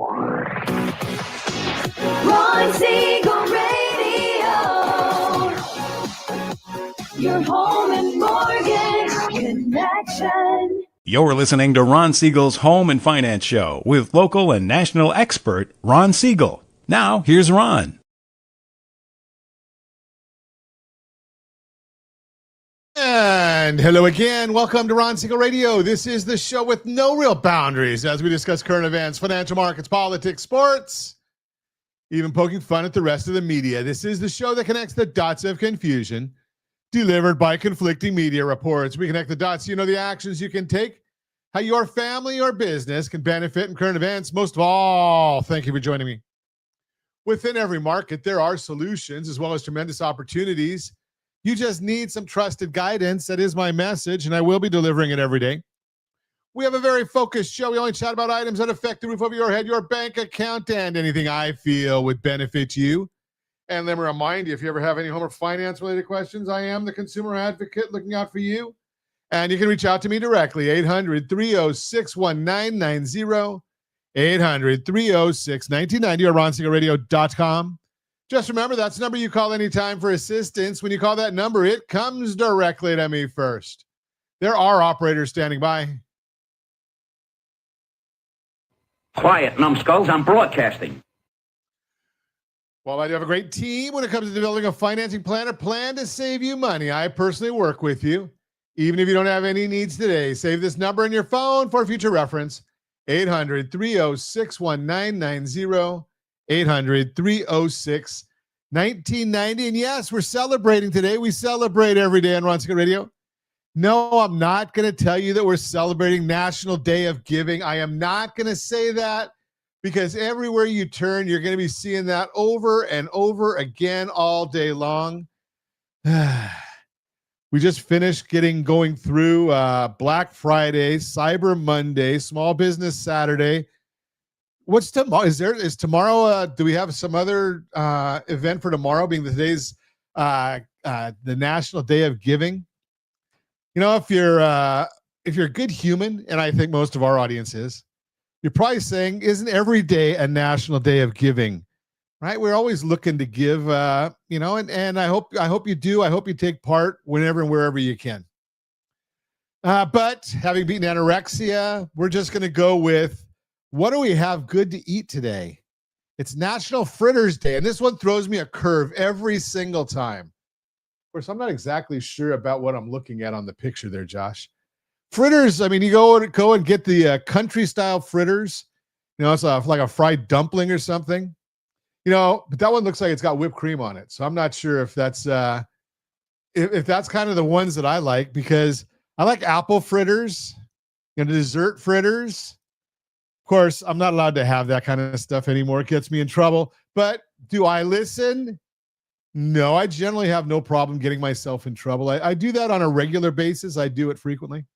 Ron Siegel Radio, your home and mortgage connection. You're listening to Ron Siegel's Home and Finance Show with local and national expert Ron Siegel. Now, here's Ron. And hello again. Welcome to Ron Siegel Radio. This is the show with no real boundaries as we discuss current events, financial markets, politics, sports, even poking fun at the rest of the media. This is the show that connects the dots of confusion delivered by conflicting media reports. We connect the dots so you know the actions you can take, how your family or business can benefit in current events. Most of all, thank you for joining me. Within every market, there are solutions as well as tremendous opportunities. You just need some trusted guidance. That is my message, and I will be delivering it every day. We have a very focused show. We only chat about items that affect the roof over your head, your bank account, and anything I feel would benefit you. And let me remind you, if you ever have any home or finance-related questions, I am the consumer advocate looking out for you. And you can reach out to me directly, 800-306-1990, 800-306-1990, or ronsiegelradio.com. Just remember, that's the number you call anytime for assistance. When you call that number, it comes directly to me first. There are operators standing by. Quiet, numbskulls, I'm broadcasting. Well, I do have a great team when it comes to developing a financing plan or plan to save you money. I personally work with you. Even if you don't have any needs today, save this number in your phone for future reference, 800-306-1990, 800-306-1990. And yes, we're celebrating today. We celebrate every day on Ron Siegel Radio. No, I'm not going to tell you that we're celebrating National Day of Giving. I am not going to say that, because everywhere you turn, you're going to be seeing that over and over again all day long. We just finished going through Black Friday, Cyber Monday, Small Business Saturday. What's tomorrow? Is tomorrow? Do we have some other event for tomorrow? Being today's the National Day of Giving. You know, if you're a good human, and I think most of our audience is, you're probably saying, isn't every day a National Day of Giving? Right? We're always looking to give, and I hope you do. I hope you take part whenever and wherever you can. But having beaten anorexia, we're just going to go with, what do we have good to eat today? It's National Fritters Day, and this one throws me a curve every single time. Of course, I'm not exactly sure about what I'm looking at on the picture there, Josh. Fritters, I mean, you go and get the country-style fritters. You know, it's like a fried dumpling or something. You know, but that one looks like it's got whipped cream on it. So I'm not sure if that's if that's kind of the ones that I like, because I like apple fritters and dessert fritters. Of course, I'm not allowed to have that kind of stuff anymore. It gets me in trouble. But do I listen? No, I generally have no problem getting myself in trouble. I do that on a regular basis. I do it frequently.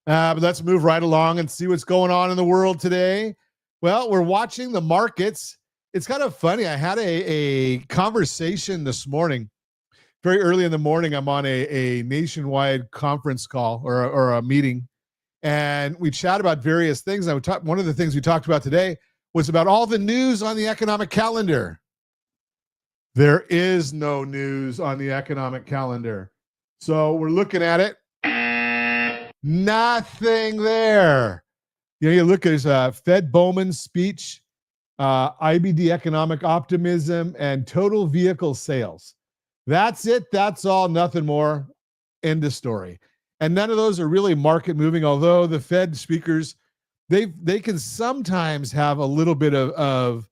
But let's move right along and see what's going on in the world today. Well, we're watching the markets. It's kind of funny. I had a conversation this morning, very early in the morning. I'm on a nationwide conference call or a meeting, and we chat about various things. One of the things we talked about today was about all the news on the economic calendar. There is no news on the economic calendar. So we're looking at it. Nothing there. You know, you look at Fed Bowman's speech, IBD economic optimism, and total vehicle sales. That's it. That's all. Nothing more. End of story. And none of those are really market moving, although the Fed speakers, they can sometimes have a little bit of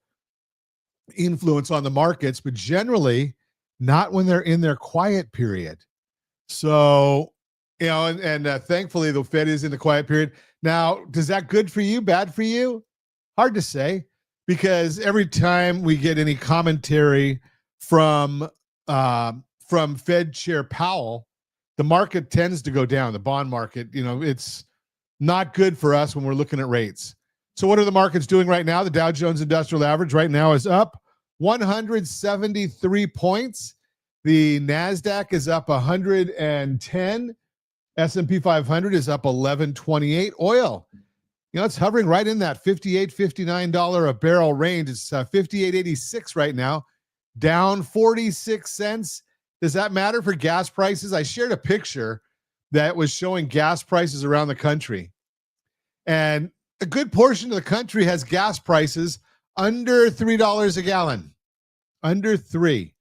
influence on the markets, but generally not when they're in their quiet period. So, you know, and thankfully the Fed is in the quiet period. Now, does that good for you, bad for you? Hard to say, because every time we get any commentary from Fed Chair Powell, the market tends to go down. The bond market, you know, it's not good for us when we're looking at rates. So what are the markets doing right now? The Dow Jones Industrial Average right now is up 173 points. The NASDAQ is up 110. S&P 500 is up 1128. Oil, It's hovering right in that $58, $59 a barrel range. It's $58.86 right now, down 46 cents. Does that matter for gas prices? I shared a picture that was showing gas prices around the country. And a good portion of the country has gas prices under $3 a gallon. Under $3.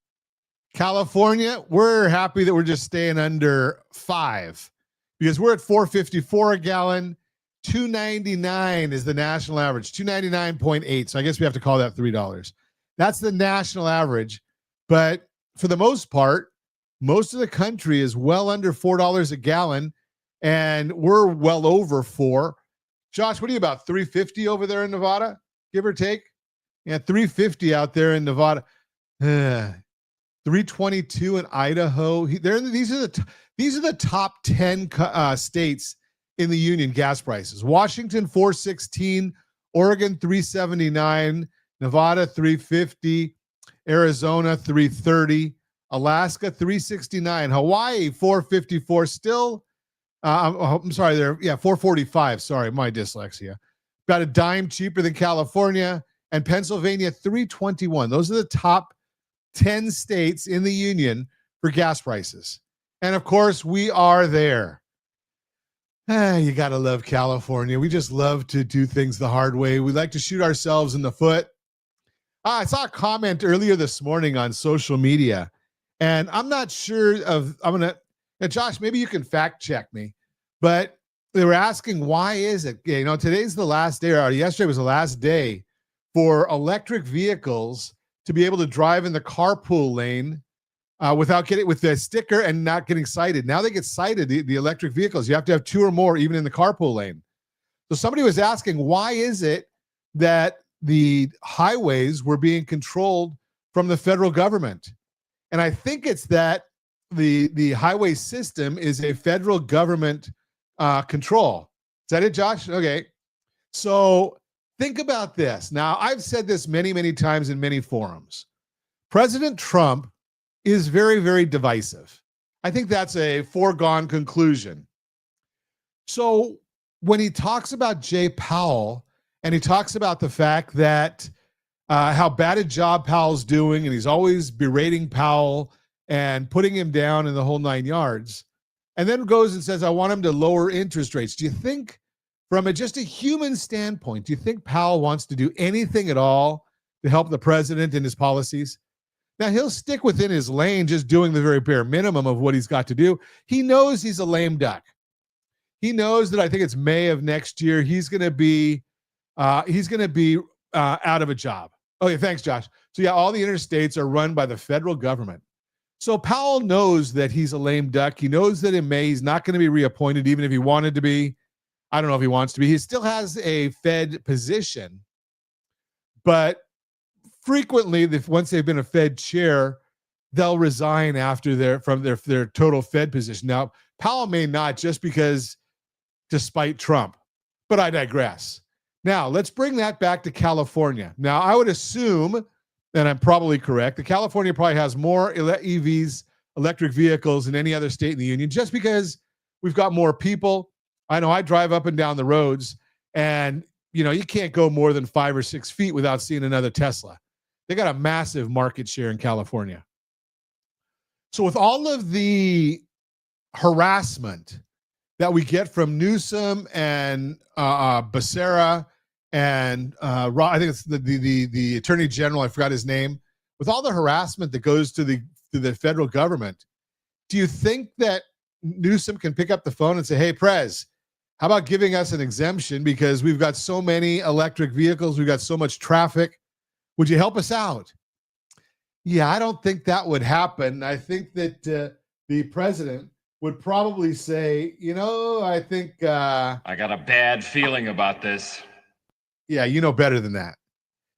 California, we're happy that we're just staying under $5 because we're at $4.54 a gallon. $2.99 is the national average, $2.99.8. So I guess we have to call that $3. That's the national average. But for the most part, most of the country is well under $4 a gallon, and we're well over $4. Josh, what are you about, $3.50 over there in Nevada, give or take? Yeah, $3.50 out there in Nevada. $3.22 in Idaho. These are the top 10 states in the union gas prices. Washington $4.16, Oregon $3.79, Nevada $3.50, Arizona $3.30, Alaska $3.69, Hawaii $4.54. Still, I'm sorry, $4.45. Sorry, my dyslexia. About a dime cheaper than California, and Pennsylvania $3.21. Those are the top 10 states in the union for gas prices. And of course, we are there. You got to love California. We just love to do things the hard way. We like to shoot ourselves in the foot. I saw a comment earlier this morning on social media, and I'm not sure Josh, maybe you can fact check me, but they were asking, why is it, today's the last day, or yesterday was the last day for electric vehicles to be able to drive in the carpool lane without getting with the sticker and not getting cited. Now they get cited, the electric vehicles. You have to have 2 or more even in the carpool lane. So somebody was asking, why is it that the highways were being controlled from the federal government? And I think it's that the highway system is a federal government control. Is that it, Josh? Okay. So think about this. Now, I've said this many, many times in many forums. President Trump is very, very divisive. I think that's a foregone conclusion. So when he talks about Jay Powell, and he talks about the fact that how bad a job Powell's doing, and he's always berating Powell and putting him down in the whole 9 yards, and then goes and says, I want him to lower interest rates. Do you think, from just a human standpoint, do you think Powell wants to do anything at all to help the president in his policies? Now, he'll stick within his lane, just doing the very bare minimum of what he's got to do. He knows he's a lame duck. He knows that I think it's May of next year, he's going to be out of a job. Okay, thanks, Josh. So yeah, all the interstates are run by the federal government. So Powell knows that he's a lame duck. He knows that in May he's not going to be reappointed, even if he wanted to be. I don't know if he wants to be. He still has a Fed position, but frequently, once they've been a Fed chair, they'll resign after their total Fed position. Now, Powell may not, just because, despite Trump, but I digress. Now, let's bring that back to California. Now, I would assume, and I'm probably correct, that California probably has more EVs, electric vehicles, than any other state in the union, just because we've got more people. I know I drive up and down the roads, and you can't go more than 5 or 6 feet without seeing another Tesla. They got a massive market share in California. So with all of the harassment that we get from Newsom and Becerra and I think it's the Attorney General, I forgot his name, with all the harassment that goes to the federal government, do you think that Newsom can pick up the phone and say, hey, Prez, how about giving us an exemption because we've got so many electric vehicles, we've got so much traffic, would you help us out? Yeah, I don't think that would happen. I think that the president would probably say, I think I got a bad feeling about this. Yeah, you know better than that.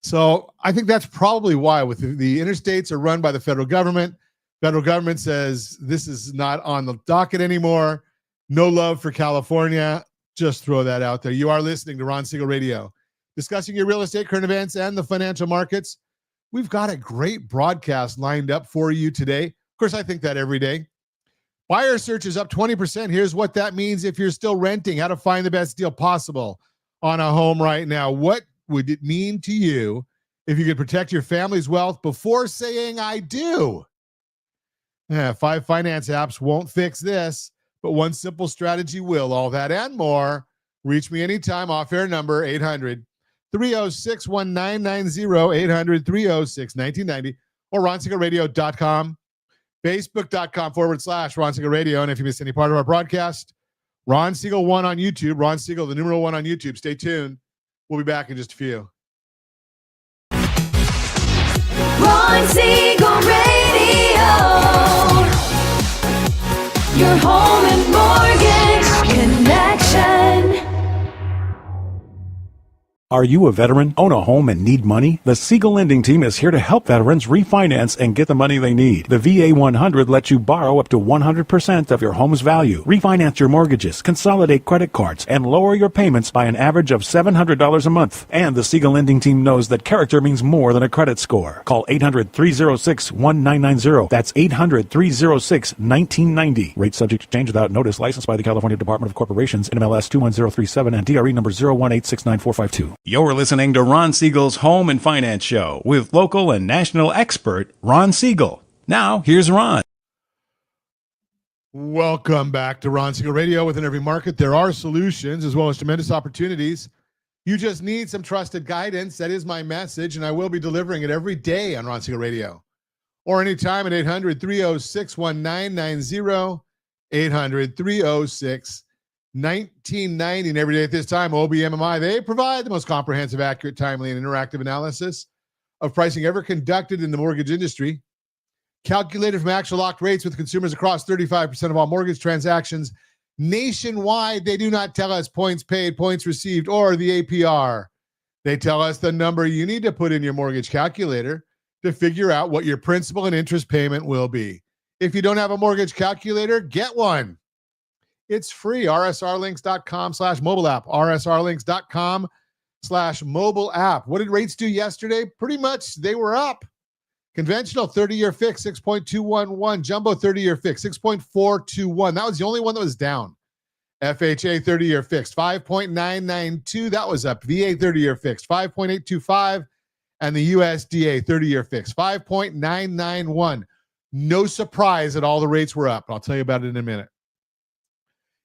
So I think that's probably why, with the interstates are run by the federal government. Federal government says this is not on the docket anymore. No love for California. Just throw that out there. You are listening to Ron Siegel Radio, discussing your real estate, current events, and the financial markets. We've got a great broadcast lined up for you today. Of course, I think that every day. Buyer search is up 20%. Here's what that means if you're still renting, how to find the best deal possible on a home right now. What would it mean to you if you could protect your family's wealth before saying I do? Yeah, 5 finance apps won't fix this, but one simple strategy will. All that and more. Reach me anytime. Off-air number 800-306-1990, 800-306-1990, or ronsiegelradio.com, facebook.com/Ron Siegel Radio. And if you miss any part of our broadcast, Ron Siegel 1 on YouTube, Ron Siegel, the numeral 1 on YouTube. Stay tuned. We'll be back in just a few. Ron Siegel Radio. Your home and mortgage connection. Are you a veteran, own a home, and need money? The Siegel Lending Team is here to help veterans refinance and get the money they need. The VA 100 lets you borrow up to 100% of your home's value, refinance your mortgages, consolidate credit cards, and lower your payments by an average of $700 a month. And the Siegel Lending Team knows that character means more than a credit score. Call 800-306-1990. That's 800-306-1990. Rate subject to change without notice. Licensed by the California Department of Corporations, NMLS 21037, and DRE number 018694452. You're listening to Ron Siegel's Home and Finance Show with local and national expert Ron Siegel. Now, here's Ron. Welcome back to Ron Siegel Radio. Within every market, there are solutions as well as tremendous opportunities. You just need some trusted guidance. That is my message, and I will be delivering it every day on Ron Siegel Radio. Or anytime at 800-306-1990, 800-306-1990. 1990, and every day at this time, OBMMI, they provide the most comprehensive, accurate, timely, and interactive analysis of pricing ever conducted in the mortgage industry. Calculated from actual locked rates with consumers across 35% of all mortgage transactions nationwide. They do not tell us points paid, points received, or the APR. They tell us the number you need to put in your mortgage calculator to figure out what your principal and interest payment will be. If you don't have a mortgage calculator, get one. It's free. rsrlinks.com/mobile app. rsrlinks.com/mobile app. What did rates do yesterday? Pretty much they were up. Conventional 30-year fix, 6.211. Jumbo 30-year fix, 6.421. That was the only one that was down. FHA 30-year fixed, 5.992. That was up. VA 30-year fixed, 5.825. And the USDA 30-year fixed, 5.991. No surprise that all the rates were up. I'll tell you about it in a minute.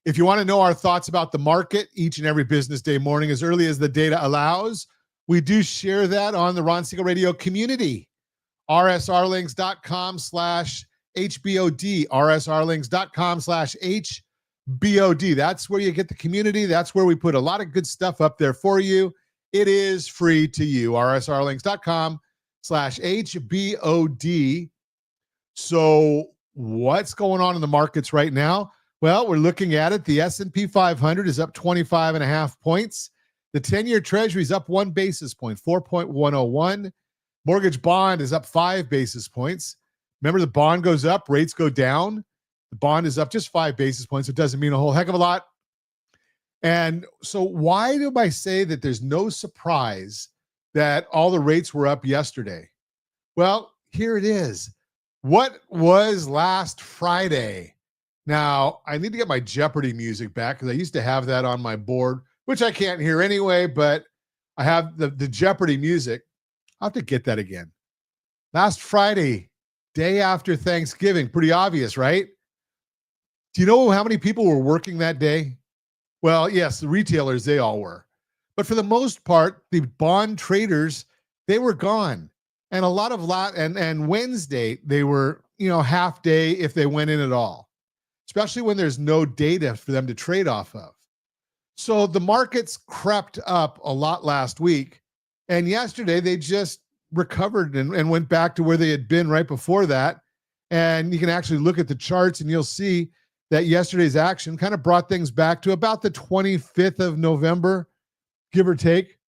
If you want to know our thoughts about the market each and every business day morning, as early as the data allows, we do share that on the Ron Siegel Radio community. rsrlinks.com/HBOD. rsrlinks.com/HBOD. That's where you get the community. That's where we put a lot of good stuff up there for you. It is free to you. rsrlinks.com/HBOD. So what's going on in the markets right now? Well, we're looking at it. The S&P 500 is up 25.5 points. The 10-year Treasury is up 1 basis point, 4.101. Mortgage bond is up 5 basis points. Remember, the bond goes up, rates go down. The bond is up just 5 basis points. It doesn't mean a whole heck of a lot. And so why do I say that there's no surprise that all the rates were up yesterday? Well, here it is. What was last Friday? Now, I need to get my Jeopardy music back because I used to have that on my board, which I can't hear anyway, but I have the Jeopardy music. I'll have to get that again. Last Friday, day after Thanksgiving. Pretty obvious, right? Do you know how many people were working that day? Well, yes, the retailers, they all were. But for the most part, the bond traders, they were gone. And a lot of and Wednesday, they were, half day if they went in at all, especially when there's no data for them to trade off of. So the markets crept up a lot last week. And yesterday, they just recovered and went back to where they had been right before that. And you can actually look at the charts and you'll see that yesterday's action kind of brought things back to about the 25th of November, give or take.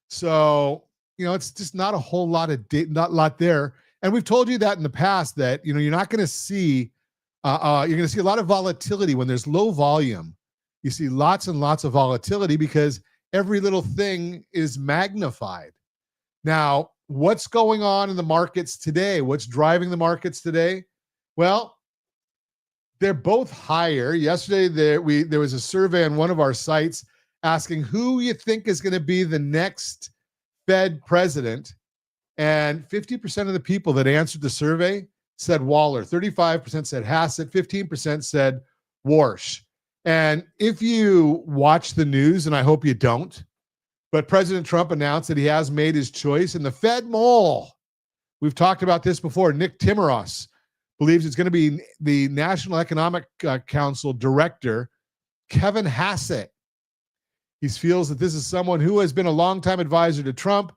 So, it's just not a whole lot of not a lot there. And we've told you that in the past that, you're not going to see, you're going to see a lot of volatility when there's low volume. You see lots and lots of volatility because every little thing is magnified. Now, what's going on in the markets today? What's driving the markets today? Well, they're both higher. Yesterday, there was a survey on one of our sites, asking who you think is going to be the next Fed president. And 50% of the people that answered the survey said Waller, 35% said Hassett, 15% said Warsh. And if you watch the news, and I hope you don't, but President Trump announced that he has made his choice, and the Fed mole, we've talked about this before, Nick Timiraos, believes it's going to be the National Economic Council director, Kevin Hassett. He feels that this is someone who has been a longtime advisor to Trump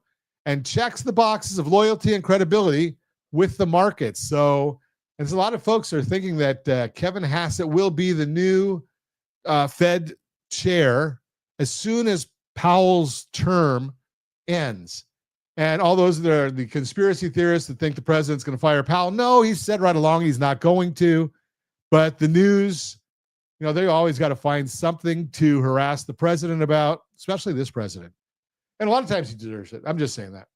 and checks the boxes of loyalty and credibility with the markets. So there's a lot of folks are thinking that Kevin Hassett will be the new Fed chair as soon as Powell's term ends. And all those that are the conspiracy theorists that think the president's going to fire Powell, no, he's said right along he's not going to. But the news, they always got to find something to harass the president about, especially this president. And a lot of times he deserves it. I'm just saying that.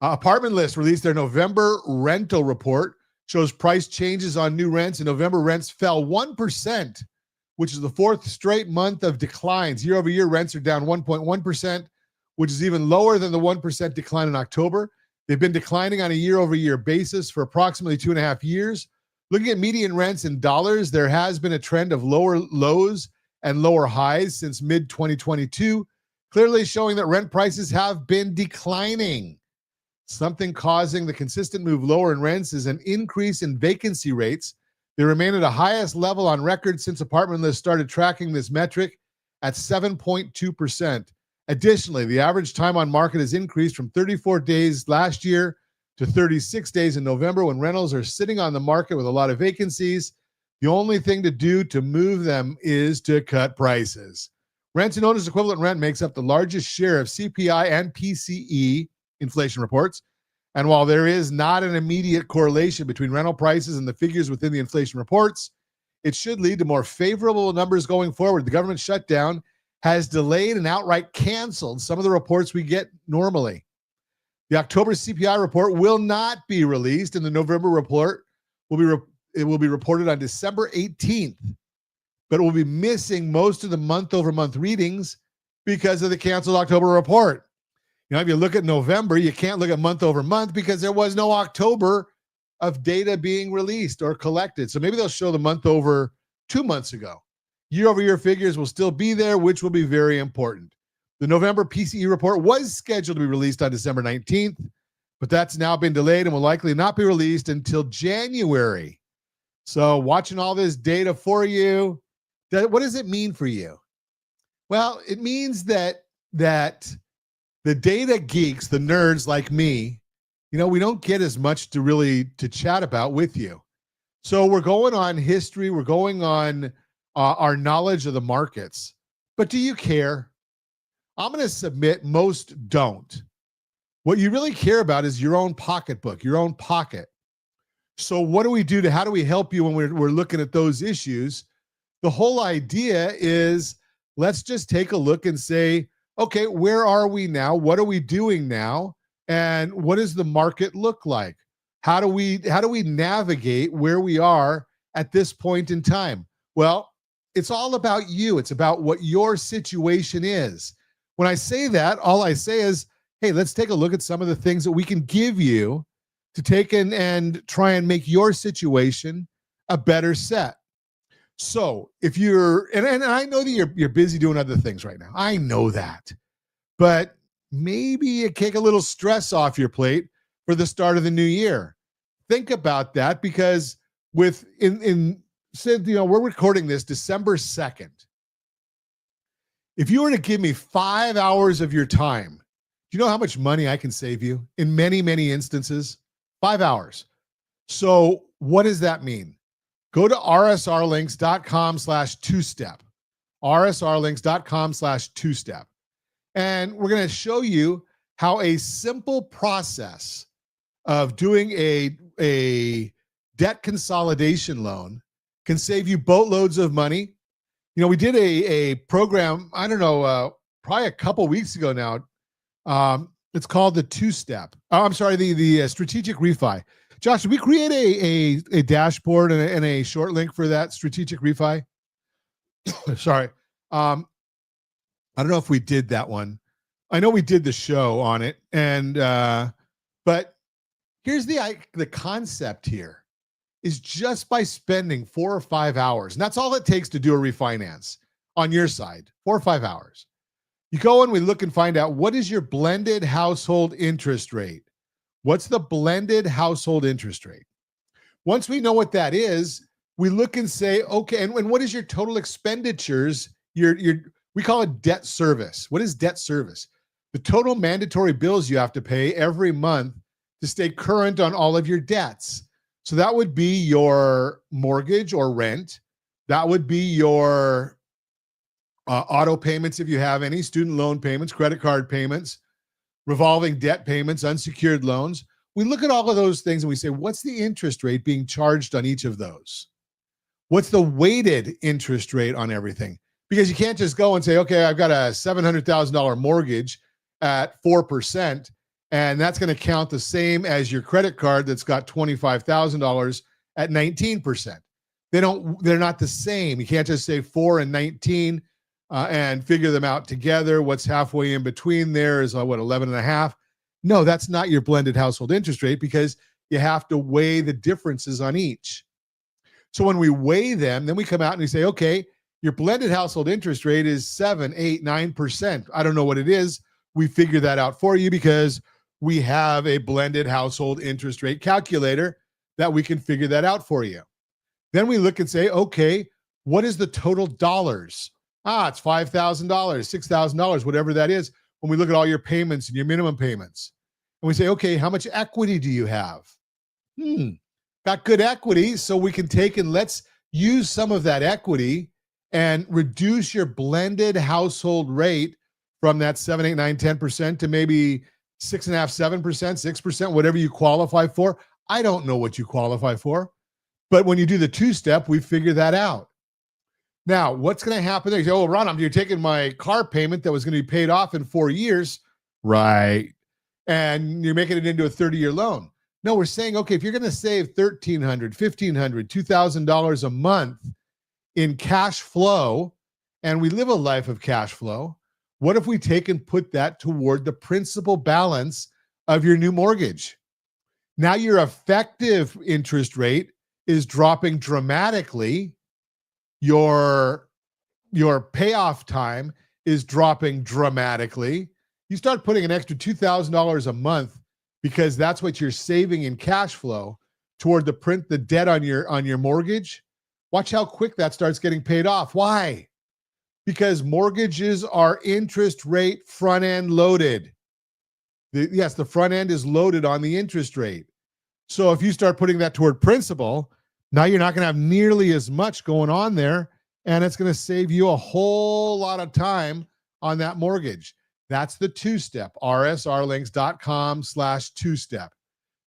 Apartment List released their November rental report, shows price changes on new rents. In November, rents fell 1%, which is the fourth straight month of declines. Year over year, rents are down 1.1%, which is even lower than the 1% decline in October. They've been declining on a year over year basis for approximately 2.5 years. Looking at median rents in dollars, there has been a trend of lower lows and lower highs since mid-2022, clearly showing that rent prices have been declining. Something causing the consistent move lower in rents is an increase in vacancy rates. They remain at the highest level on record since Apartment List started tracking this metric at 7.2%. Additionally, the average time on market has increased from 34 days last year to 36 days in November, when rentals are sitting on the market with a lot of vacancies. The only thing to do to move them is to cut prices. Rent and owner's equivalent rent makes up the largest share of CPI and PCE inflation reports. And while there is not an immediate correlation between rental prices and the figures within the inflation reports, it should lead to more favorable numbers going forward. The government shutdown has delayed and outright canceled some of the reports we get normally. The October CPI report will not be released, and the November report will be reported on December 18th, but it will be missing most of the month-over-month readings because of the canceled October report. If you look at November, you can't look at month-over-month because there was no October of data being released or collected. So maybe they'll show the month over 2 months ago. Year-over-year figures will still be there, which will be very important. The November PCE report was scheduled to be released on December 19th, but that's now been delayed and will likely not be released until January. So watching all this data for you, what does it mean for you? Well, it means that the data geeks, the nerds like me, we don't get as much to chat about with you. So we're going on history. We're going on our knowledge of the markets. But do you care? I'm going to submit most don't. What you really care about is your own pocketbook, your own pocket. So what do we do how do we help you when we're looking at those issues? The whole idea is let's just take a look and say, okay, where are we now? What are we doing now? And what does the market look like? How do we navigate where we are at this point in time? Well, it's all about you. It's about what your situation is. When I say that, all I say is, hey, let's take a look at some of the things that we can give you to take in and try and make your situation a better set. So if you're, and I know that you're busy doing other things right now. I know that. But maybe you take a little stress off your plate for the start of the new year. Think about that, because we're recording this December 2nd. If you were to give me 5 hours of your time, do you know how much money I can save you in many, many instances? 5 hours. So what does that mean? Go to rsrlinks.com/2step. rsrlinks.com/2step. And we're going to show you how a simple process of doing a debt consolidation loan can save you boatloads of money. We did a program, I don't know, probably a couple weeks ago now. It's called the two-step. The strategic refi. Josh, did we create a dashboard and a short link for that strategic refi? Sorry. I don't know if we did that one. I know we did the show on it, and but here's the concept here is just by spending 4 or 5 hours, and that's all it takes to do a refinance on your side, 4 or 5 hours. You go and we look and find out what is your blended household interest rate. What's the blended household interest rate? Once we know what that is, we look and say, okay, and what is your total expenditures? We call it debt service. What is debt service? The total mandatory bills you have to pay every month to stay current on all of your debts. So that would be your mortgage or rent. That would be your auto payments if you have any, student loan payments, credit card payments, revolving debt payments, unsecured loans. We look at all of those things and we say, what's the interest rate being charged on each of those? What's the weighted interest rate on everything? Because you can't just go and say, okay, I've got a $700,000 mortgage at 4%, and that's going to count the same as your credit card that's got $25,000 at 19%. They're not the same. You can't just say 4 and 19 and figure them out together. What's halfway in between there is 11 and a half. No, that's not your blended household interest rate because you have to weigh the differences on each. So when we weigh them, then we come out and we say, okay, your blended household interest rate is 7, 8, 9%. I don't know what it is. We figure that out for you because we have a blended household interest rate calculator that we can figure that out for you. Then we look and say, okay, what is the total dollars? It's $5,000, $6,000, whatever that is. When we look at all your payments and your minimum payments, and we say, okay, how much equity do you have? Got good equity, so we can take and let's use some of that equity and reduce your blended household rate from that 7, 8, 9, 10% to maybe 6.5%, 7%, 6%, whatever you qualify for. I don't know what you qualify for, but when you do the two-step, we figure that out. Now, what's going to happen there? You say, oh, Ron, you're taking my car payment that was going to be paid off in 4 years. Right. And you're making it into a 30-year loan. No, we're saying, okay, if you're going to save $1,300, $1,500, $2,000 a month in cash flow, and we live a life of cash flow, what if we take and put that toward the principal balance of your new mortgage? Now your effective interest rate is dropping dramatically. Your payoff time is dropping dramatically. You start putting an extra $2,000 a month because that's what you're saving in cash flow toward the debt on your mortgage. Watch how quick that starts getting paid off. Why? Because mortgages are interest rate front end loaded. Yes, the front end is loaded on the interest rate. So if you start putting that toward principal, now you're not going to have nearly as much going on there, and it's going to save you a whole lot of time on that mortgage. That's the two-step, rsrlinks.com/two-step.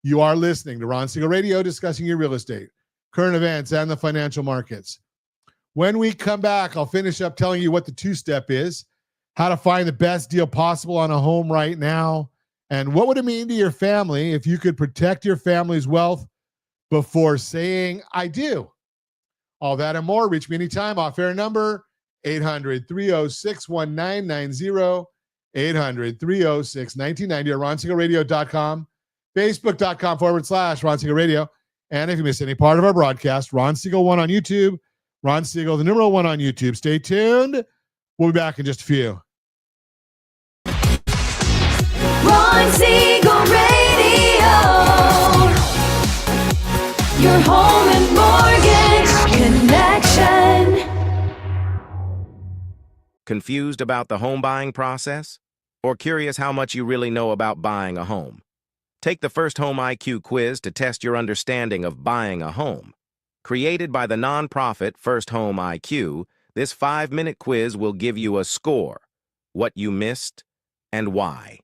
You are listening to Ron Siegel Radio, discussing your real estate, current events, and the financial markets. When we come back, I'll finish up telling you what the two-step is, how to find the best deal possible on a home right now, and what would it mean to your family if you could protect your family's wealth before saying, I do. All that and more. Reach me anytime. Off-air number, 800-306-1990, 800-306-1990, or RonSiegelRadio.com, Facebook.com/Ron Siegel Radio. And if you miss any part of our broadcast, Ron Siegel 1 on YouTube, Ron Siegel, the number 1 on YouTube. Stay tuned. We'll be back in just a few. Ron Siegel Radio. Your home and mortgage connection. Confused about the home buying process? Or curious how much you really know about buying a home? Take the First Home IQ quiz to test your understanding of buying a home. Created by the nonprofit First Home IQ, this 5-minute quiz will give you a score, what you missed, and why.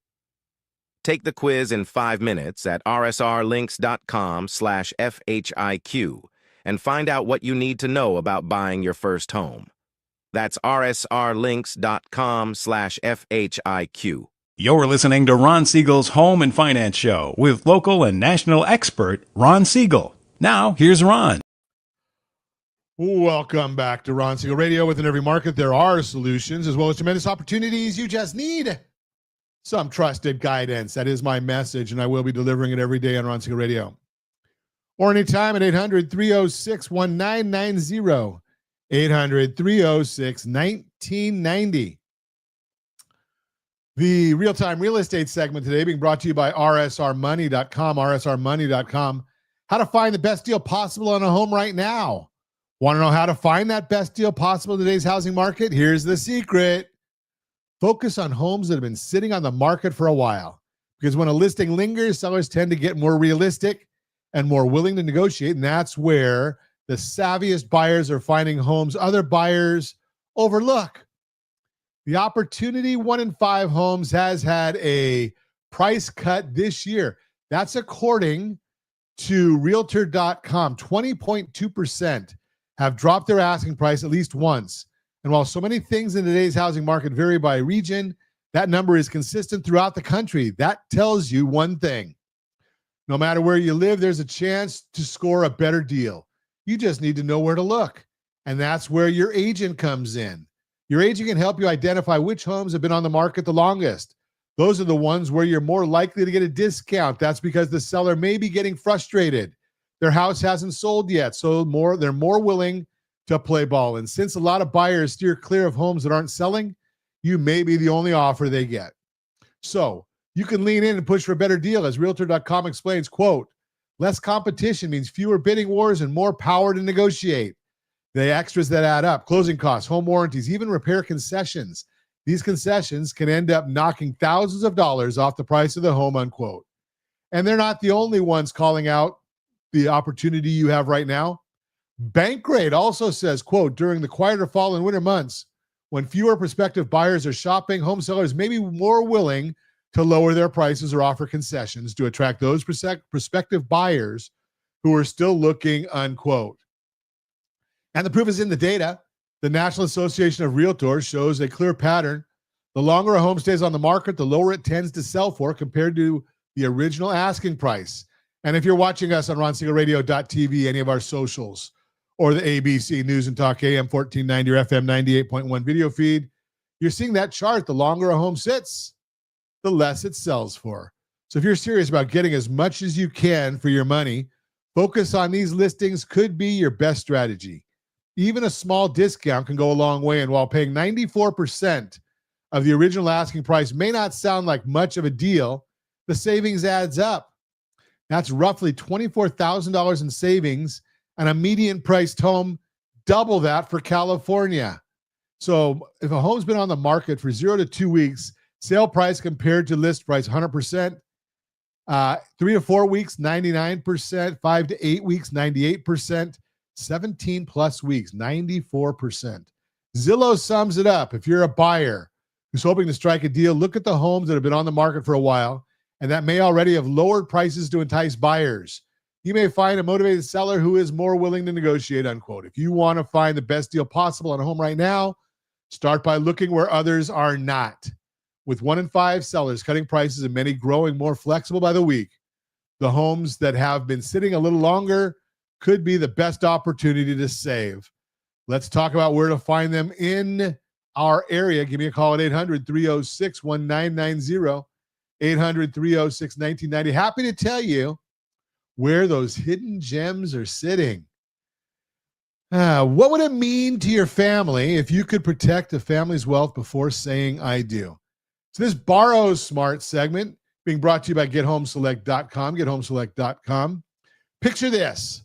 Take the quiz in 5 minutes at rsrlinks.com/FHIQ and find out what you need to know about buying your first home. That's rsrlinks.com/FHIQ. You're listening to Ron Siegel's Home and Finance Show with local and national expert Ron Siegel. Now, here's Ron. Welcome back to Ron Siegel Radio. Within every market, there are solutions as well as tremendous opportunities. You just need some trusted guidance. That is my message, and I will be delivering it every day on Ron Siegel Radio. Or anytime at 800-306-1990. 800-306-1990. The real-time real estate segment today being brought to you by rsrmoney.com, rsrmoney.com. How to find the best deal possible on a home right now. Want to know how to find that best deal possible in today's housing market? Here's the secret. Focus on homes that have been sitting on the market for a while. Because when a listing lingers, sellers tend to get more realistic and more willing to negotiate. And that's where the savviest buyers are finding homes other buyers overlook. The opportunity 1 in 5 homes has had a price cut this year. That's according to Realtor.com. 20.2% have dropped their asking price at least once. And while so many things in today's housing market vary by region, that number is consistent throughout the country. That tells you one thing. No matter where you live, there's a chance to score a better deal. You just need to know where to look. And that's where your agent comes in. Your agent can help you identify which homes have been on the market the longest. Those are the ones where you're more likely to get a discount. That's because the seller may be getting frustrated. Their house hasn't sold yet, so they're more willing to play ball. And since a lot of buyers steer clear of homes that aren't selling, you may be the only offer they get. So you can lean in and push for a better deal. As Realtor.com explains, quote, less competition means fewer bidding wars and more power to negotiate. The extras that add up, closing costs, home warranties, even repair concessions. These concessions can end up knocking thousands of dollars off the price of the home, unquote. And they're not the only ones calling out the opportunity you have right now. Bankrate also says, quote, during the quieter fall and winter months, when fewer prospective buyers are shopping, home sellers may be more willing to lower their prices or offer concessions to attract those prospective buyers who are still looking, unquote. And the proof is in the data. The National Association of Realtors shows a clear pattern. The longer a home stays on the market, the lower it tends to sell for compared to the original asking price. And if you're watching us on RonSiegelRadio.tv, any of our socials, or the ABC News and Talk AM 1490 or FM 98.1 video feed, you're seeing that chart. The longer a home sits, the less it sells for. So if you're serious about getting as much as you can for your money, focus on these listings could be your best strategy. Even a small discount can go a long way. And while paying 94% of the original asking price may not sound like much of a deal, the savings adds up. That's roughly $24,000 in savings and a median priced home, double that for California. So if a home's been on the market for 0 to 2 weeks, sale price compared to list price, 100%, 3 to 4 weeks, 99%, 5 to 8 weeks, 98%, 17 plus weeks, 94%. Zillow sums it up. If you're a buyer who's hoping to strike a deal, look at the homes that have been on the market for a while and that may already have lowered prices to entice buyers. You may find a motivated seller who is more willing to negotiate, unquote. If you want to find the best deal possible on a home right now, start by looking where others are not. With 1 in 5 sellers cutting prices and many growing more flexible by the week, the homes that have been sitting a little longer could be the best opportunity to save. Let's talk about where to find them in our area. Give me a call at 800-306-1990. 800-306-1990. Happy to tell you where those hidden gems are sitting. What would it mean to your family if you could protect a family's wealth before saying I do? So this Borrow Smart segment being brought to you by GetHomeSelect.com, GetHomeSelect.com. Picture this.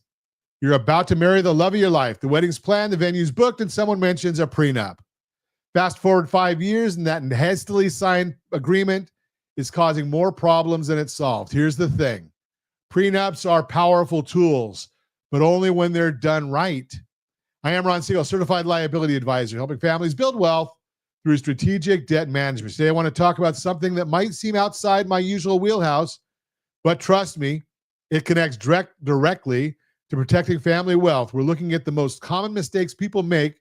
You're about to marry the love of your life. The wedding's planned, the venue's booked, and someone mentions a prenup. Fast forward 5 years, and that hastily signed agreement is causing more problems than it solved. Here's the thing. Prenups are powerful tools, but only when they're done right. I am Ron Siegel, Certified Liability Advisor, helping families build wealth through strategic debt management. Today, I want to talk about something that might seem outside my usual wheelhouse, but trust me, it connects directly to protecting family wealth. We're looking at the most common mistakes people make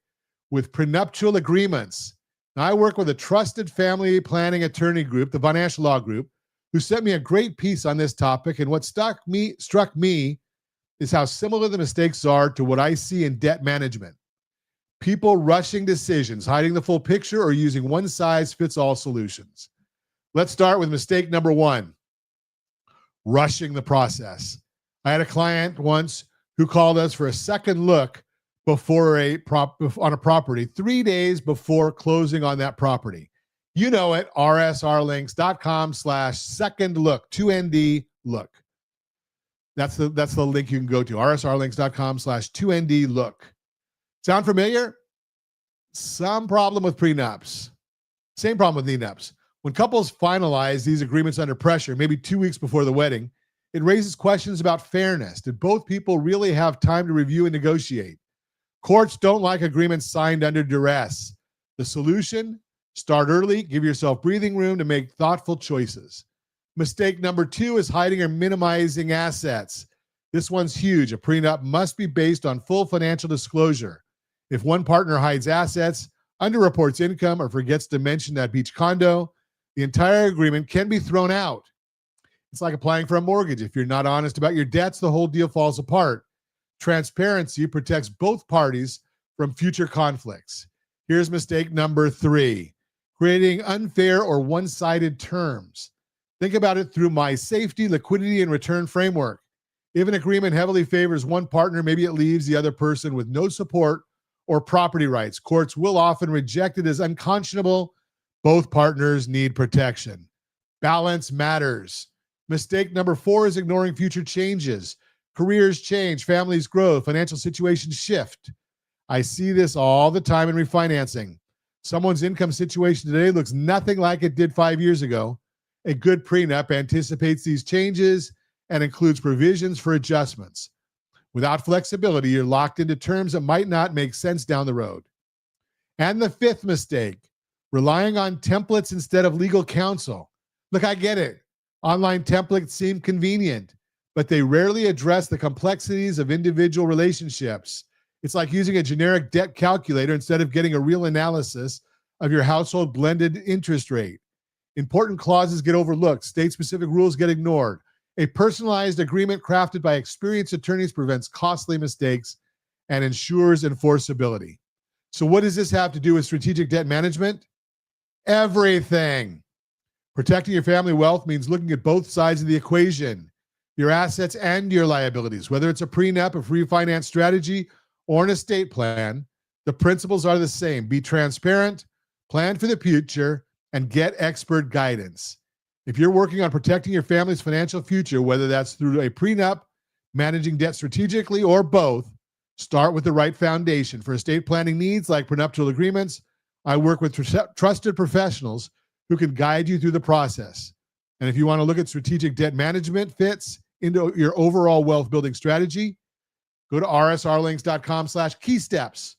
with prenuptial agreements. Now, I work with a trusted family planning attorney group, the Financial Law Group, who sent me a great piece on this topic. And what struck me is how similar the mistakes are to what I see in debt management. People rushing decisions, hiding the full picture, or using one-size-fits-all solutions. Let's start with mistake number one, rushing the process. I had a client once who called us for a second look on a property 3 days before closing on that property. You know it, rsrlinks.com/second look, 2ND look. That's the link you can go to, rsrlinks.com/2ND look. Sound familiar? Some problem with prenups. Same problem with enups. When couples finalize these agreements under pressure, maybe 2 weeks before the wedding, it raises questions about fairness. Did both people really have time to review and negotiate? Courts don't like agreements signed under duress. The solution? Start early, give yourself breathing room to make thoughtful choices. Mistake number two is hiding or minimizing assets. This one's huge. A prenup must be based on full financial disclosure. If one partner hides assets, underreports income, or forgets to mention that beach condo, the entire agreement can be thrown out. It's like applying for a mortgage. If you're not honest about your debts, the whole deal falls apart. Transparency protects both parties from future conflicts. Here's mistake number three, creating unfair or one-sided terms. Think about it through my safety, liquidity, and return framework. If an agreement heavily favors one partner, maybe it leaves the other person with no support or property rights. Courts will often reject it as unconscionable. Both partners need protection. Balance matters. Mistake number four is ignoring future changes. Careers change, families grow, financial situations shift. I see this all the time in refinancing. Someone's income situation today looks nothing like it did 5 years ago. A good prenup anticipates these changes and includes provisions for adjustments. Without flexibility, you're locked into terms that might not make sense down the road. And the fifth mistake, relying on templates instead of legal counsel. Look, I get it. Online templates seem convenient, but they rarely address the complexities of individual relationships. It's like using a generic debt calculator instead of getting a real analysis of your household blended interest rate. Important clauses get overlooked. State-specific rules get ignored. A personalized agreement crafted by experienced attorneys prevents costly mistakes and ensures enforceability. So what does this have to do with strategic debt management? Everything. Protecting your family wealth means looking at both sides of the equation, your assets and your liabilities. Whether it's a prenup, a refinance strategy, or an estate plan, the principles are the same. Be transparent, plan for the future, and get expert guidance. If you're working on protecting your family's financial future, whether that's through a prenup, managing debt strategically, or both, start with the right foundation. For estate planning needs like prenuptial agreements, I work with trusted professionals who can guide you through the process. And if you want to look at strategic debt management fits into your overall wealth building strategy, go to rsrlinks.com/keysteps,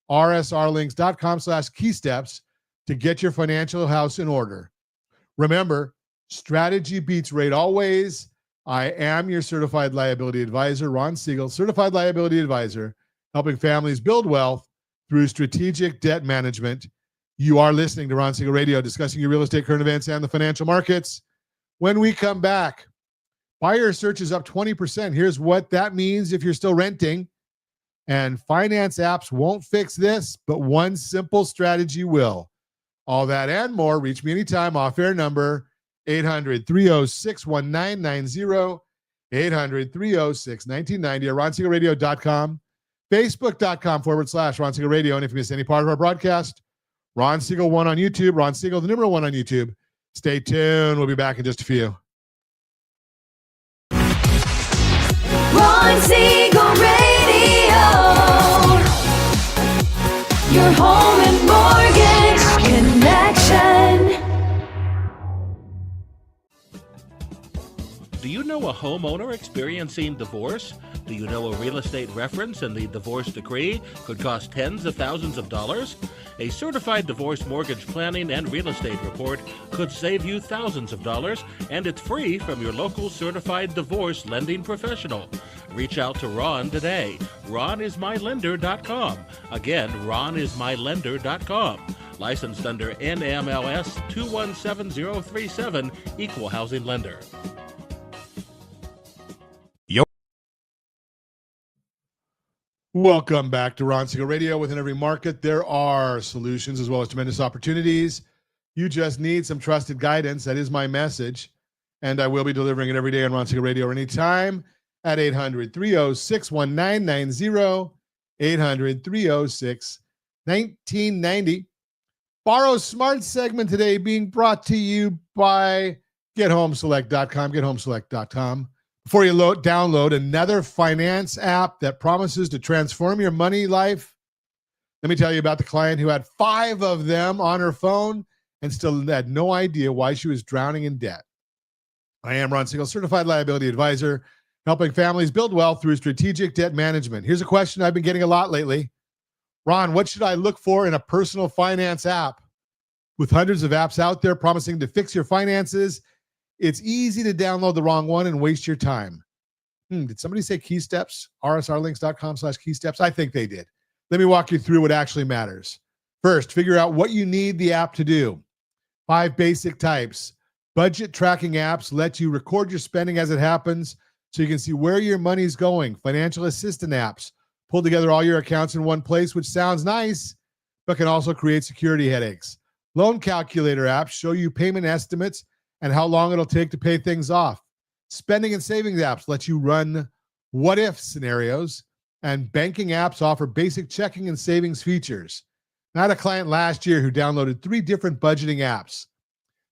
rsrlinks.com/keysteps to get your financial house in order. Remember, strategy beats rate always. I am your certified liability advisor, Ron Siegel, certified liability advisor, helping families build wealth through strategic debt management. You are listening to Ron Siegel Radio, discussing your real estate, current events, and the financial markets. When we come back, buyer search is up 20%. Here's what that means if you're still renting. And finance apps won't fix this, but one simple strategy will. All that and more. Reach me anytime. Off-air number 800-306-1990, 800-306-1990, or ronsiegelradio.com, facebook.com/Ron Siegel Radio. And if you miss any part of our broadcast, Ron Siegel 1 on YouTube, Ron Siegel, the number 1 on YouTube. Stay tuned. We'll be back in just a few. Ron Siegel Radio. Your home and mortgage connection. Do you know a homeowner experiencing divorce? Do you know a real estate reference and the divorce decree could cost tens of thousands of dollars? A certified divorce mortgage planning and real estate report could save you thousands of dollars, and it's free from your local certified divorce lending professional. Reach out to Ron today. RonIsMyLender.com. Again, RonIsMyLender.com. Licensed under NMLS 217037, Equal Housing Lender. Welcome back to Ron Siegel Radio. Within every market, there are solutions as well as tremendous opportunities. You just need some trusted guidance. That is my message. And I will be delivering it every day on Ron Siegel Radio or anytime at 800-306-1990, 800-306-1990. Borrow Smart segment today being brought to you by GetHomeSelect.com, GetHomeSelect.com. Before you download another finance app that promises to transform your money life, let me tell you about the client who had 5 of them on her phone and still had no idea why she was drowning in debt. I am Ron Siegel, Certified Liability Advisor, helping families build wealth through strategic debt management. Here's a question I've been getting a lot lately. Ron, what should I look for in a personal finance app? With hundreds of apps out there promising to fix your finances, it's easy to download the wrong one and waste your time. Did somebody say key steps? rsrlinks.com/key steps? I think they did. Let me walk you through what actually matters. First, figure out what you need the app to do. 5 basic types. Budget tracking apps let you record your spending as it happens so you can see where your money's going. Financial assistant apps pull together all your accounts in one place, which sounds nice, but can also create security headaches. Loan calculator apps show you payment estimates and how long it'll take to pay things off. Spending and savings apps let you run what-if scenarios, and banking apps offer basic checking and savings features. I had a client last year who downloaded 3 different budgeting apps,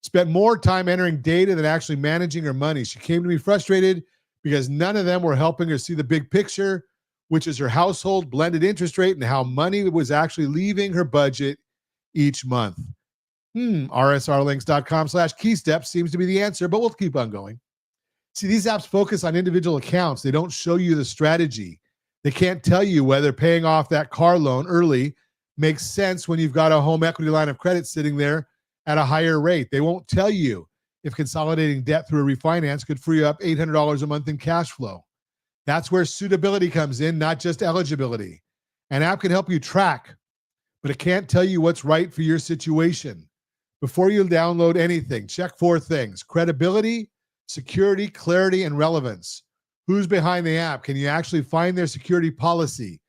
spent more time entering data than actually managing her money. She came to me frustrated because none of them were helping her see the big picture, which is her household blended interest rate and how money was actually leaving her budget each month. rsrlinks.com/key steps seems to be the answer, but we'll keep on going. See, these apps focus on individual accounts. They don't show you the strategy. They can't tell you whether paying off that car loan early makes sense when you've got a home equity line of credit sitting there at a higher rate. They won't tell you if consolidating debt through a refinance could free up $800 a month in cash flow. That's where suitability comes in, not just eligibility. An app can help you track, but it can't tell you what's right for your situation. Before you download anything, check 4 things: credibility, security, clarity, and relevance. Who's behind the app? Can you actually find their security policy?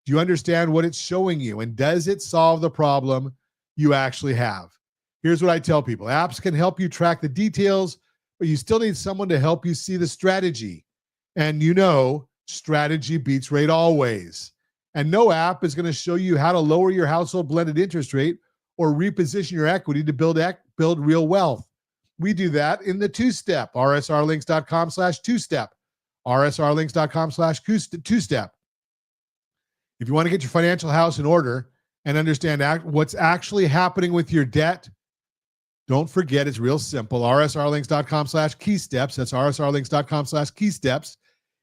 Do you understand what it's showing you? And does it solve the problem you actually have? Here's what I tell people. Apps can help you track the details, but you still need someone to help you see the strategy. And strategy beats rate always. And no app is going to show you how to lower your household blended interest rate or reposition your equity to build real wealth. We do that in the 2-step, rsrlinks.com/2-step, rsrlinks.com/2-step. If you want to get your financial house in order and understand what's actually happening with your debt, don't forget it's real simple, rsrlinks.com/key steps. That's rsrlinks.com/key steps.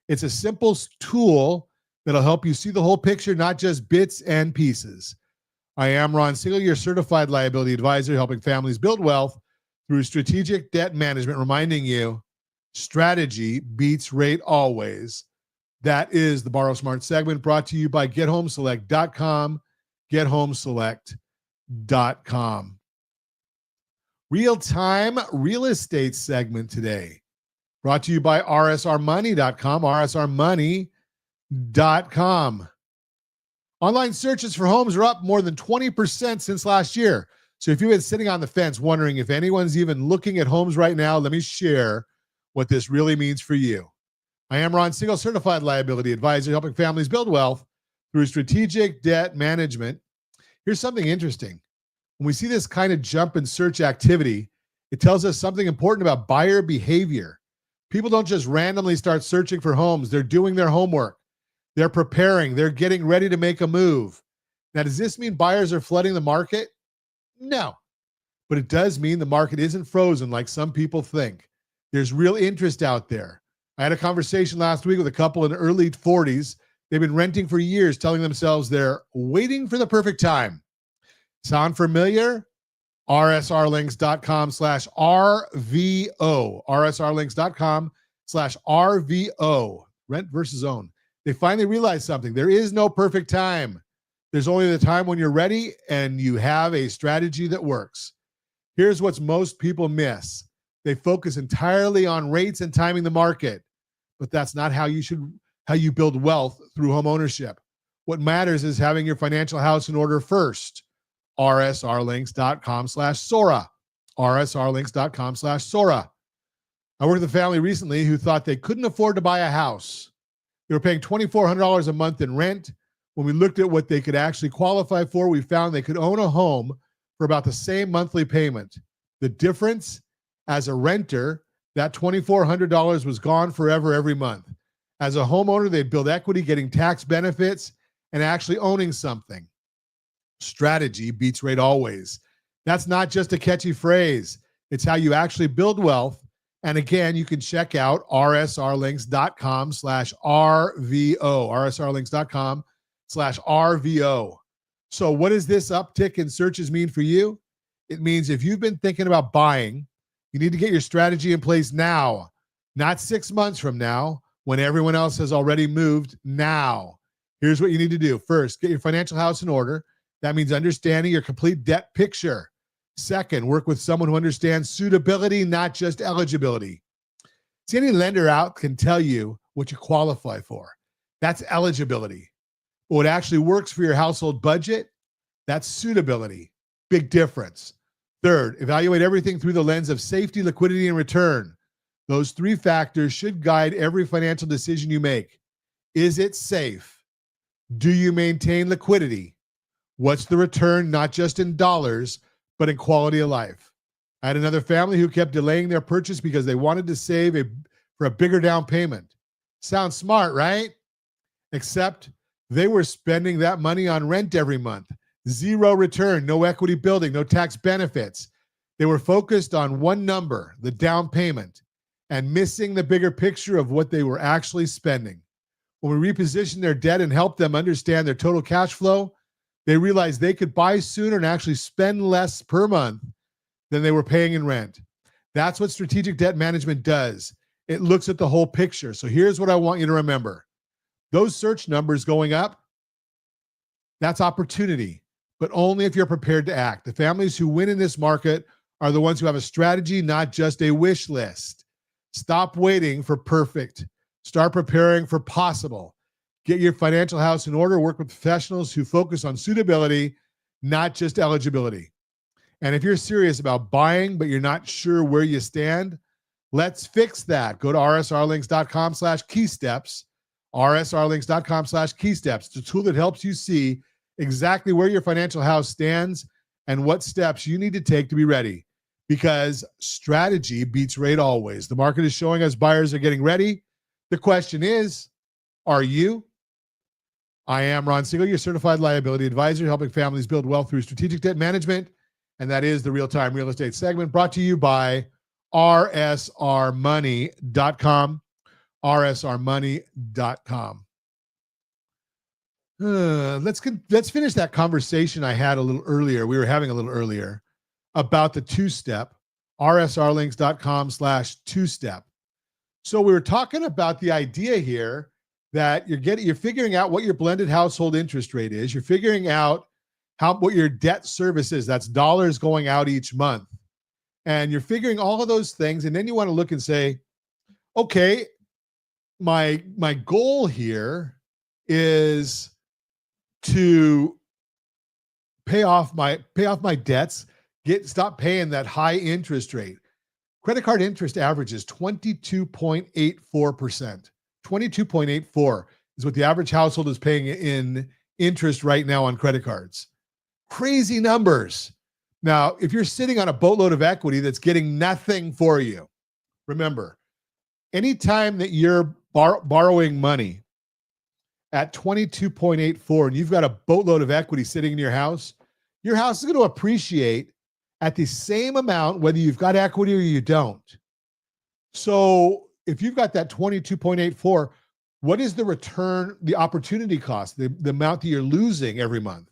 It's a simple tool that'll help you see the whole picture, not just bits and pieces. I am Ron Siegel, your Certified Liability Advisor, helping families build wealth through strategic debt management, reminding you strategy beats rate always. That is the Borrow Smart segment brought to you by GetHomeSelect.com, GetHomeSelect.com. Real-time real estate segment today brought to you by RSRmoney.com, RSRmoney.com. Online searches for homes are up more than 20% since last year. So if you've been sitting on the fence wondering if anyone's even looking at homes right now, let me share what this really means for you. I am Ron Siegel, Certified Liability Advisor, helping families build wealth through strategic debt management. Here's something interesting. When we see this kind of jump in search activity, it tells us something important about buyer behavior. People don't just randomly start searching for homes. They're doing their homework. They're preparing. They're getting ready to make a move. Now, does this mean buyers are flooding the market? No. But it does mean the market isn't frozen like some people think. There's real interest out there. I had a conversation last week with a couple in the early 40s. They've been renting for years, telling themselves they're waiting for the perfect time. Sound familiar? rsrlinks.com/RVO. rsrlinks.com/RVO. Rent versus own. They finally realized something. There is no perfect time. There's only the time when you're ready and you have a strategy that works. Here's what most people miss. They focus entirely on rates and timing the market, but that's not how you build wealth through home ownership. What matters is having your financial house in order first. rsrlinks.com/Sora. rsrlinks.com/Sora. I worked with a family recently who thought they couldn't afford to buy a house. They were paying $2,400 a month in rent. When we looked at what they could actually qualify for, we found they could own a home for about the same monthly payment. The difference, as a renter, that $2,400 was gone forever every month. As a homeowner, they'd build equity, getting tax benefits, and actually owning something. Strategy beats rate always. That's not just a catchy phrase. It's how you actually build wealth. And again, you can check out rsrlinks.com/RVO, rsrlinks.com/RVO. So what does this uptick in searches mean for you? It means if you've been thinking about buying, you need to get your strategy in place now, not 6 months from now when everyone else has already moved. Now, here's what you need to do. First, get your financial house in order. That means understanding your complete debt picture. Second, work with someone who understands suitability, not just eligibility. See, any lender out can tell you what you qualify for. That's eligibility. But what actually works for your household budget, that's suitability. Big difference. Third, evaluate everything through the lens of safety, liquidity, and return. Those 3 factors should guide every financial decision you make. Is it safe? Do you maintain liquidity? What's the return, not just in dollars, but in quality of life? I had another family who kept delaying their purchase because they wanted to save for a bigger down payment. Sounds smart, right? Except they were spending that money on rent every month. Zero return, no equity building, no tax benefits. They were focused on one number, the down payment, and missing the bigger picture of what they were actually spending. When we repositioned their debt and helped them understand their total cash flow, they realized they could buy sooner and actually spend less per month than they were paying in rent. That's what strategic debt management does. It looks at the whole picture. So here's what I want you to remember. Those search numbers going up, that's opportunity, but only if you're prepared to act. The families who win in this market are the ones who have a strategy, not just a wish list. Stop waiting for perfect. Start preparing for possible. Get your financial house in order. Work with professionals who focus on suitability, not just eligibility. And if you're serious about buying, but you're not sure where you stand, let's fix that. Go to rsrlinks.com/keysteps, rsrlinks.com/keysteps. It's a tool that helps you see exactly where your financial house stands and what steps you need to take to be ready. Because strategy beats rate always. The market is showing us buyers are getting ready. The question is, are you? I am Ron Siegel, your certified liability advisor, helping families build wealth through strategic debt management. And that is the Real-Time Real Estate segment, brought to you by rsrmoney.com, rsrmoney.com. Let's finish that conversation I had a little earlier. We were having a little earlier about the two-step, rsrlinks.com/two-step. So we were talking about the idea here that you're figuring out what your blended household interest rate is. You're figuring out what your debt service is. That's dollars going out each month. And you're figuring all of those things. And then you want to look and say, okay, my goal here is to pay off my debts, stop paying that high interest rate. Credit card interest averages 22.84%. 22.84 is what the average household is paying in interest right now on credit cards. Crazy numbers. Now, if you're sitting on a boatload of equity that's getting nothing for you, remember, anytime that you're borrowing money at 22.84 and you've got a boatload of equity sitting in your house is going to appreciate at the same amount whether you've got equity or you don't. So if you've got that 22.84, what is the return, the opportunity cost, the amount that you're losing every month?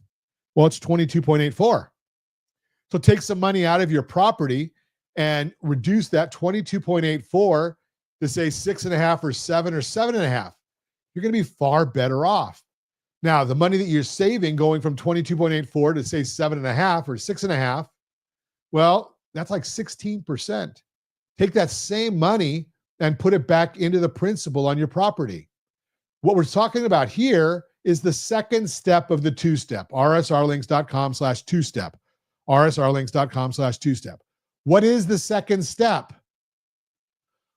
Well, it's 22.84. So take some money out of your property and reduce that 22.84 to say 6.5 or 7 or 7.5. You're going to be far better off. Now, the money that you're saving going from 22.84 to say 7.5 or 6.5, well, that's like 16%. Take that same money and put it back into the principal on your property. What we're talking about here is the second step of the two-step, rsrlinks.com/two-step, rsrlinks.com/two-step. What is the second step?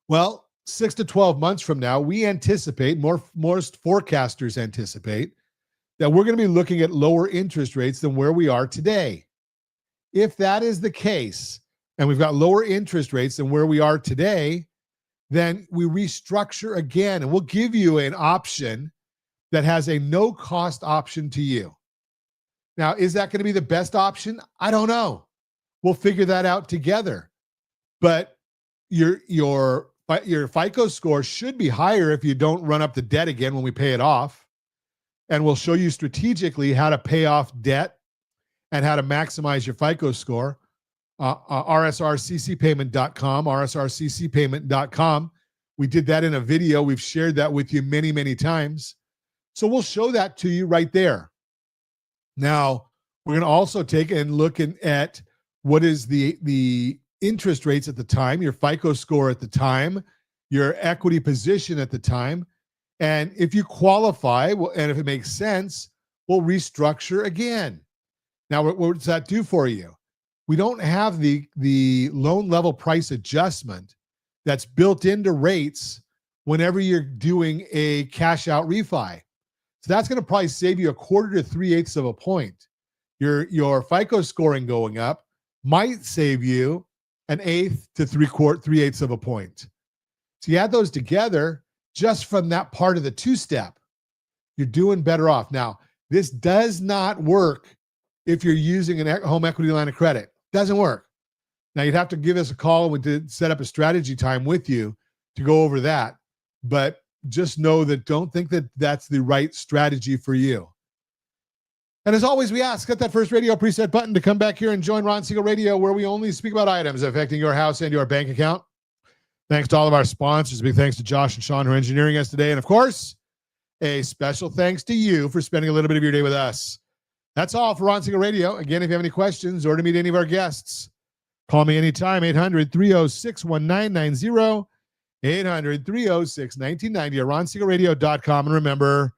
Well, 6 to 12 months from now, we anticipate, most forecasters anticipate, that we're going to be looking at lower interest rates than where we are today. If that is the case, and we've got lower interest rates than where we are today, then we restructure again, and we'll give you an option that has a no-cost option to you. Now, is that going to be the best option? I don't know. We'll figure that out together. But your FICO score should be higher if you don't run up the debt again when we pay it off. And we'll show you strategically how to pay off debt and how to maximize your FICO score. rsrccpayment.com, rsrccpayment.com. We did that in a video. We've shared that with you many, many times. So we'll show that to you right there. Now, we're going to also take and look at what is the interest rates at the time, your FICO score at the time, your equity position at the time. And if you qualify, and if it makes sense, we'll restructure again. Now, what does that do for you? We don't have the loan level price adjustment that's built into rates whenever you're doing a cash out refi. So that's going to probably save you 1/4 to 3/8 of a point. Your FICO scoring going up might save you 1/8 to 3/8 of a point. So you add those together just from that part of the two-step, you're doing better off. Now, this does not work if you're using a home equity line of credit. Doesn't work. Now, you'd have to give us a call and we did set up a strategy time with you to go over that. But just know that don't think that that's the right strategy for you. And as always, we ask, hit that first radio preset button to come back here and join Ron Siegel Radio, where we only speak about items affecting your house and your bank account. Thanks to all of our sponsors. Big thanks to Josh and Sean who are engineering us today. And of course, a special thanks to you for spending a little bit of your day with us. That's all for Ron Siegel Radio. Again, if you have any questions or to meet any of our guests, call me anytime, 800-306-1990, 800-306-1990, or ronsiegelradio.com. And remember,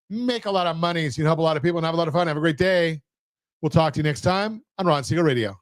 make a lot of money so you can help a lot of people and have a lot of fun. Have a great day. We'll talk to you next time on Ron Siegel Radio.